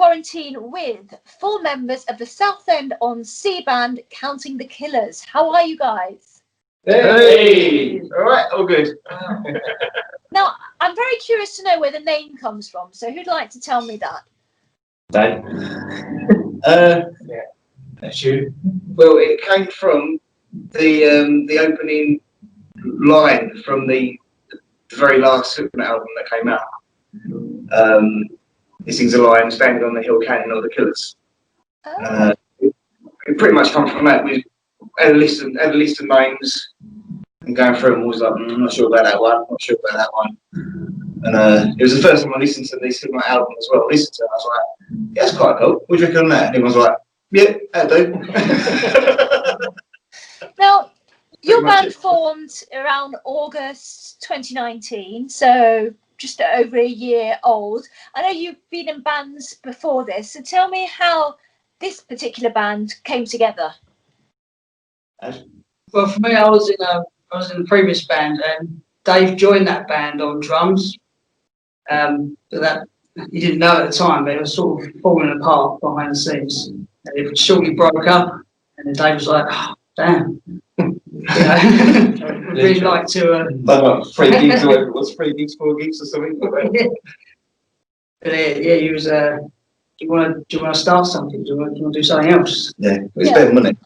quarantine with 4 members of the Southend on C band, Counting the Killers. How are you guys? Hey! All right, all good. Now, I'm very curious to know where the name comes from. So who'd like to tell me that? Dave? Yeah, that's you. Well, it came from the opening line from the very last Superman album that came out. He sings a line, standing on the hill counting all the killers. Oh. It pretty much comes from that. We had a list of names and going through them, was like, I'm not sure about that one, not sure about that one. And it was the first time I listened to the Superman album as well. I listened to it, I was like, yeah, that's quite cool. What do you reckon on that? And everyone was like, yeah, that'll do. Now, your band formed around August 2019, so just over a year old. I know you've been in bands before this, so tell me how this particular band came together. Well, for me, I was in the previous band, and Dave joined that band on drums. But that he didn't know at the time, but it was sort of falling apart behind the scenes. And it shortly broke up, and then Dave was like, oh, damn. I'd really like to. Like 3 gigs or whatever it was, 3 gigs, 4 gigs or something. Yeah. But yeah, he was. Do you want to start something? Do you want to do something else? Yeah, it was Ben, wasn't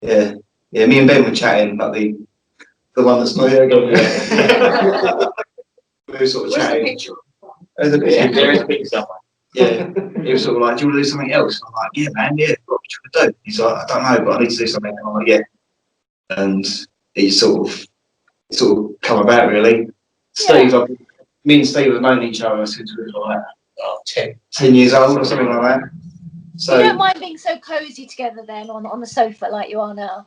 Yeah. Yeah. Me and Ben were chatting, but the one that's not here again. We were sort of chatting. There's a picture. There is a picture somewhere. Yeah, he was sort of like, do you want to do something else? I'm like, yeah, man, yeah, what are you trying to do? He's like, I don't know, but I need to do something. And I'm like, yeah. And he sort of come about, really. Steve, me and Steve have known each other since we were like 10 years old or something like that. So you don't mind being so cosy together then on the sofa like you are now?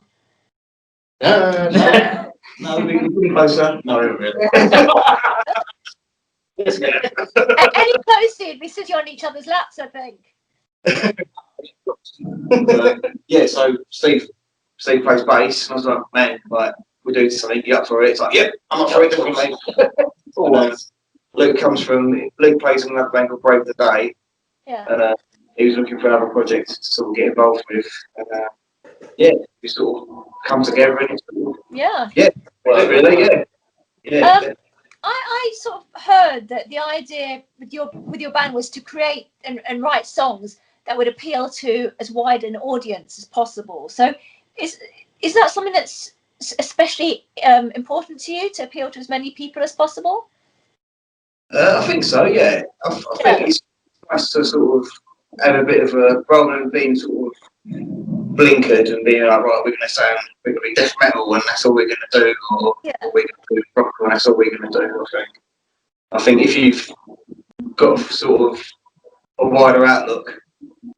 No, we're getting closer. No, really. Any closer, you'd be sitting on each other's laps, I think. Yeah, so Steve plays bass, and I was like, man, like, we're doing something, you up for it? It's like, yeah, I'm up for it, definitely. Luke plays on another band called Brave the Day, and he was looking for another project to sort of get involved with, and we sort of come together, and it's really, yeah. I sort of heard that the idea with your band was to create and write songs that would appeal to as wide an audience as possible. So is that something that's especially important to you, to appeal to as many people as possible? I think so, yeah. I think it's nice to sort of have a bit of a, rather than being sort of blinkered and being like, right, we're going to be death metal and that's all we're going to do, or we're going to do rock and that's all we're going to do. I think if you've got sort of a wider outlook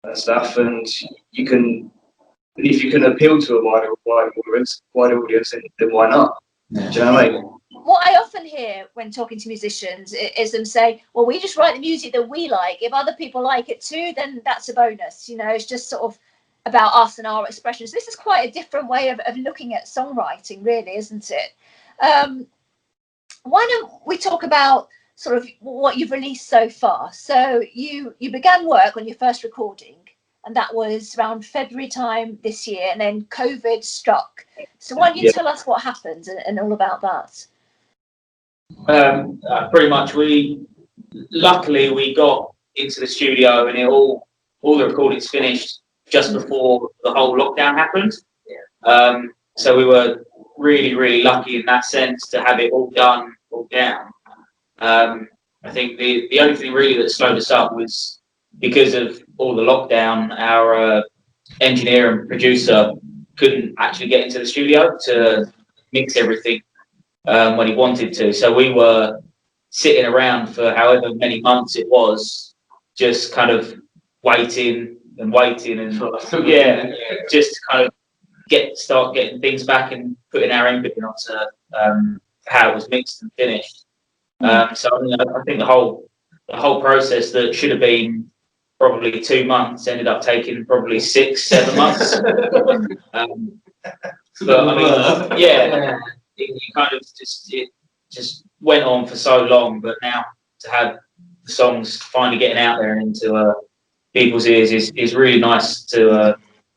and stuff, and if you can appeal to a wider audience, then why not? Yeah. Do you know what I mean? What I often hear when talking to musicians is them say, well, we just write the music that we like. If other people like it too, then that's a bonus. It's just sort of about us and our expressions. This is quite a different way of looking at songwriting, really, isn't it? Why don't we talk about sort of what you've released so far? So you began work on your first recording, and that was around February time this year, and then COVID struck. So why don't you tell us what happened and all about that? Pretty much, luckily we got into the studio and all the recordings finished just before the whole lockdown happened. So we were really, really lucky in that sense to have it all down. I think the only thing really that slowed us up was because of all the lockdown, our engineer and producer couldn't actually get into the studio to mix everything when he wanted to. So we were sitting around for however many months it was, just kind of waiting and just kind of start getting things back and putting our input onto how it was mixed and finished. So I think the whole process that should have been probably 2 months ended up taking probably 6-7 months. But I mean, it kind of just went on for so long. But now to have the songs finally getting out there and into people's ears is really nice to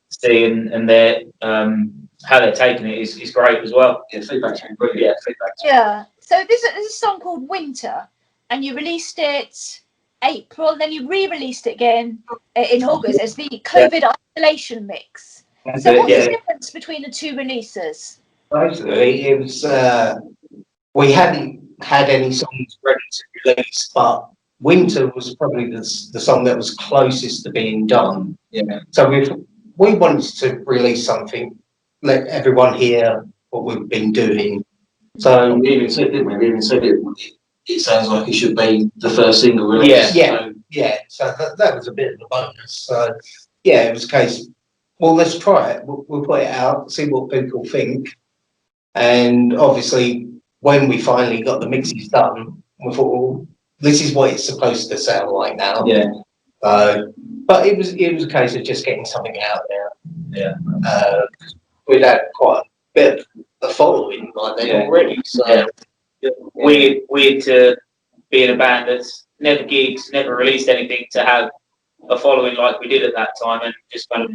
see, and their how they're taking it is great as well. Yeah, feedback's been brilliant. Yeah, feedback's Yeah. So there's a song called Winter, and you released it April, and then you re-released it again in August as the COVID isolation mix. So what's the difference between the two releases? Basically, it was we hadn't had any songs ready to release, but Winter was probably the song that was closest to being done. Yeah. So we wanted to release something, let everyone hear what we've been doing. So we even said, didn't we? We even said it sounds like it should be the first single release. Yeah. So that was a bit of a bonus. So yeah, it was a case. Well, let's try it. We'll put it out, see what people think, and obviously, when we finally got the mixes done, we thought, well, this is what it's supposed to sound like now. Yeah. But it was a case of just getting something out there. Yeah. We'd had quite a bit of a following by then already. So Weird to be in a band that's never gigs, never released anything, to have a following like we did at that time, and just kind of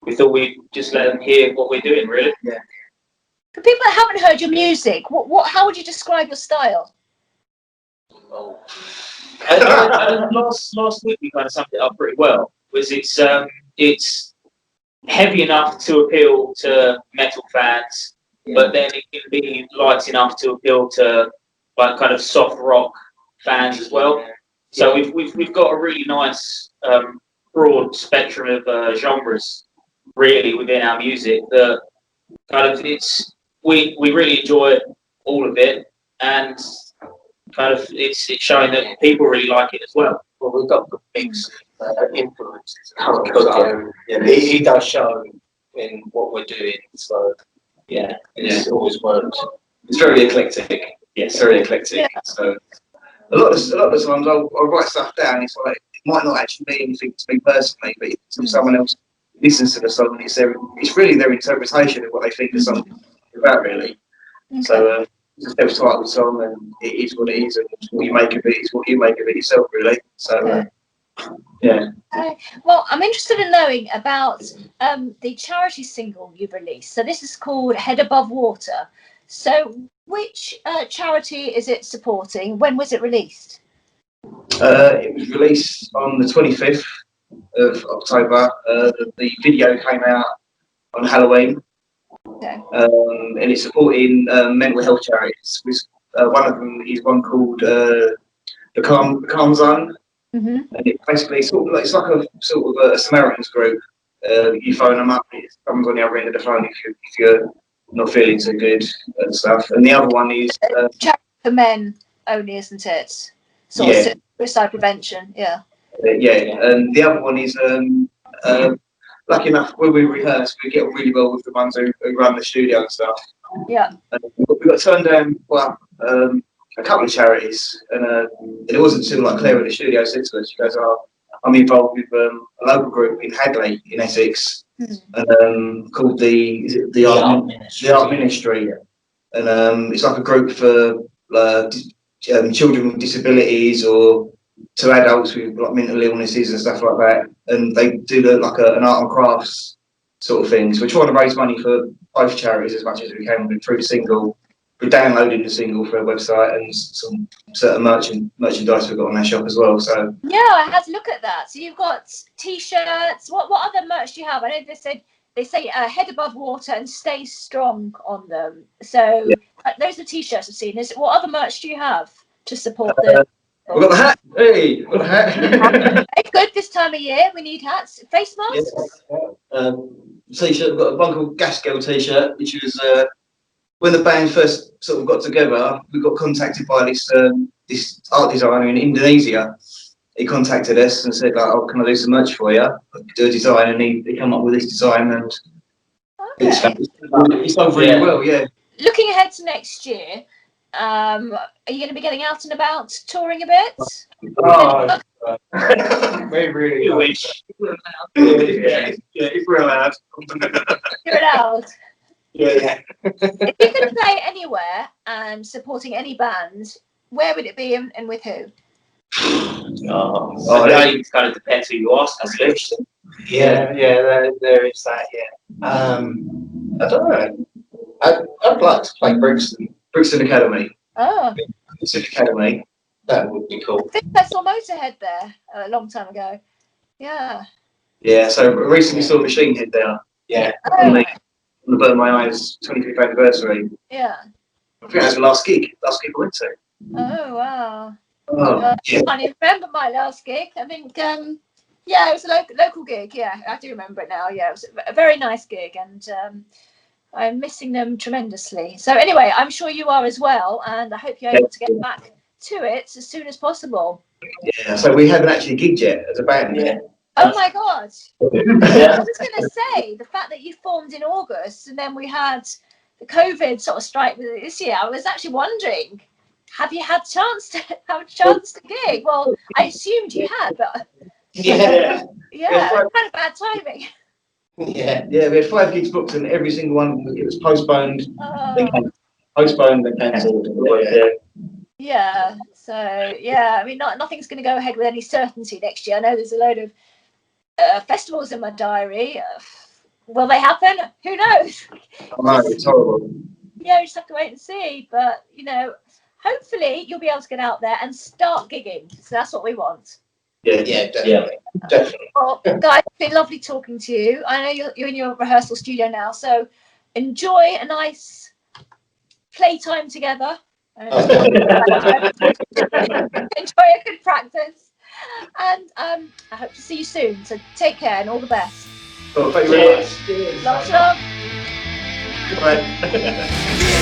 we thought we'd just let them hear what we're doing, really. Yeah. For people that haven't heard your music, how would you describe your style? Last week we kind of summed it up pretty well. It's heavy enough to appeal to metal fans, but then it can be light enough to appeal to like kind of soft rock fans as well. So we've got a really nice broad spectrum of genres really within our music. The kind of we really enjoy all of it, and kind of it's showing that people really like it as well. Well, we've got the mix influences. So it does show in what we're doing. So it's always works. It's very eclectic. Yes, very eclectic. Yeah. So a lot of the times I'll write stuff down. It's like it might not actually mean anything to me personally, but if someone else listens to the song, it's really their interpretation of what they think the song is about, really. Okay. So it's a self-titled song, and it is what it is, and what you make of it is what you make of it yourself, really. So well, I'm interested in knowing about the charity single you've released. So this is called Head Above Water. So which charity is it supporting? When was it released? It was released on the 25th of October. The video came out on Halloween. Okay. And it's supporting mental health charities. One of them is one called the Calm Zone. Mm-hmm. And it basically it's like a sort of a Samaritans group. You phone them up, someone's on the other end of the phone if you're not feeling too good and stuff. And the other one is charity for men only, isn't it? Sort of suicide prevention. Yeah. And the other one is lucky enough when we rehearse, we get on really well with the ones who run the studio and stuff. Yeah. We got turned down by a couple of charities, and it wasn't until like Claire at the studio said to us, she goes, I'm involved with a local group in Hadley in Essex, and called the Art Ministry, and it's like a group for children with disabilities or to adults with like mental illnesses and stuff like that, and they do an art and crafts sort of thing. So we're trying to raise money for both charities as much as we can through the single. We're downloading the single for a website and some certain merchandise we've got on our shop as well. So yeah, I had to look at that. So you've got t-shirts. What other merch do you have? I know they say Head Above Water and Stay Strong on them. So those are the t-shirts I've seen. What other merch do you have to support them? We've got the hat. Hey, we've got the hat. It's good this time of year. We need hats. Face masks. T-shirt. We've got one called Gas Girl T-shirt, which was when the band first sort of got together. We got contacted by this art designer in Indonesia. He contacted us and said, like, "Oh, can I do some merch for you? Do a design," and he came up with this design, and it's done really well. Yeah. Looking ahead to next year. Are you going to be getting out and about, touring a bit? Oh, we really wish. If we're allowed. You're allowed. Yeah. If you could play anywhere and supporting any band, where would it be and with who? It kind of depends who you ask, I suppose. Yeah, there is that. Yeah. I don't know. I'd like to play Brixton Academy. Oh, Brixton Academy. That would be cool. I think I saw Motorhead there a long time ago. Yeah. Yeah, so recently saw Machine Head there Yeah. Oh, on the Burn My Eyes 25th anniversary. yeah. I think that was the last gig I went to. Oh, wow. Oh, I can't even remember my last gig. I think, yeah, it was a local gig. Yeah, I do remember it now. Yeah, it was a very nice gig, and I'm missing them tremendously. So anyway, I'm sure you are as well, and I hope you're able to get back to it as soon as possible. yeah, so we haven't actually gigged yet as a band. Yeah. Oh my God. I was going to say, the fact that you formed in August and then we had the COVID sort of strike this year, I was actually wondering, have you had have a chance to gig? Well, I assumed you had, but Yeah. yeah, kind of bad timing. Yeah. Yeah, we had 5 gigs booked and every single one it was postponed. They postponed, they cancelled. Yeah, so yeah, I mean, nothing's going to go ahead with any certainty next year. I know there's a load of festivals in my diary. Will they happen? Who knows? Oh, no, it's horrible. Yeah, we just have to wait and see. But hopefully you'll be able to get out there and start gigging. So that's what we want. Yeah, Definitely. Definitely. Well, guys, it's been lovely talking to you. I know you're in your rehearsal studio now, so enjoy a nice playtime together. Enjoy a good practice, and I hope to see you soon. So take care and all the best. Well, thank you very much. Lots of love. Bye.